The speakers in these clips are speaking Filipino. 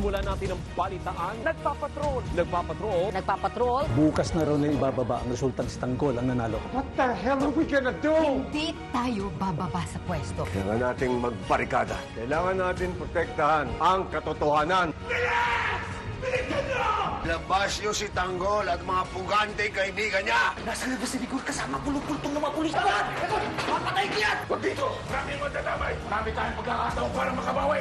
Simulan natin ang balitaan. Nagpapatrol. Nagpapatrol. Bukas na raw na ibababa ang resultang si Tanggol ang nanalo. What the hell are we gonna do? Hindi tayo bababa sa pwesto. Kailangan nating magbarikada. Kailangan natin protektahan ang katotohanan. Labas niyo si Tanggol at mga pugante kaibigan niya! Nasa labas si Ligor kasama pulong-pultong ng mga pulis. Tawad! Papatay ko yan! Huwag dito! Maraming magdadamay! Marami tayong pagkakataon para makabawi!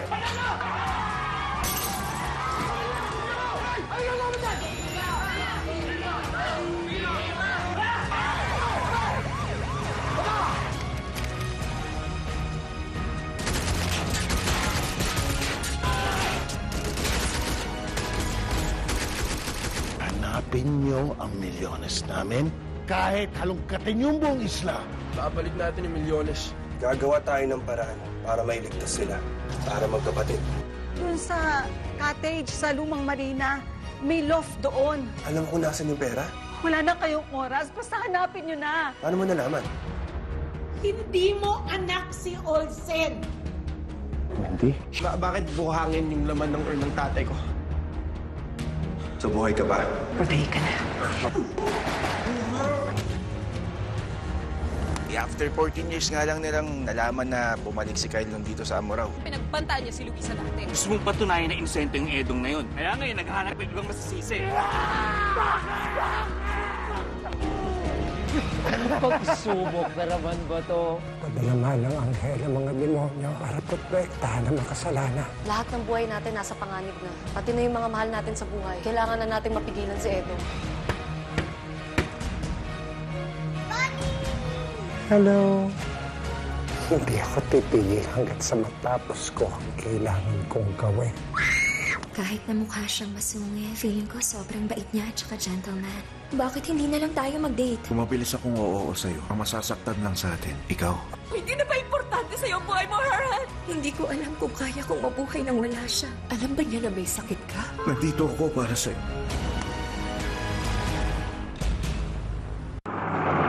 Hanapin niyo ang milyones namin kahit halongkatin yung buong isla. Babalik natin yung milyones. Gagawa tayo ng paraan para mailigtas sila, para magkapatid. Dun sa cottage sa Lumang Marina, may loft doon. Alam ko nasan yung pera? Wala na kayong oras, basta hanapin nyo na. Paano mo nalaman? Hindi mo anak si Olsen. Hindi. Bakit buhangin yung laman ng urn ng tatay ko? So buhay ka ba? Patay ka na. After 14 years nga lang nilang nalaman na bumalik si Kyle nun dito sa Amurao. Pinagbantaan niya si Luisa dati. Gusto mong patunayan na inosente yung Edong na yun. Kaya ngayon, naghahanap ng ibang masasisi. Pagsubok na naman ba to? Padalaman ng anghel ang mga demonyo para protektahan ang makasalanan. Lahat ng buhay natin nasa panganib na. Pati na yung mga mahal natin sa buhay. Kailangan na natin mapigilan si Edo. Hello. Hindi ako titigil hanggat sa matapos ko ang kailangan kong gawin. Kahit na mukha siyang masungit, feeling ko sobrang bait niya at saka gentleman. Bakit hindi na lang tayo mag-date? Kung mabilis akong oo sa'yo, ang masasaktan lang sa atin, ikaw. Hindi na ba importante sa'yo ang buhay mo, Harhan? Hindi ko alam kung kaya kong mabuhay nang wala siya. Alam ba niya na may sakit ka? Nandito ako para sa'yo.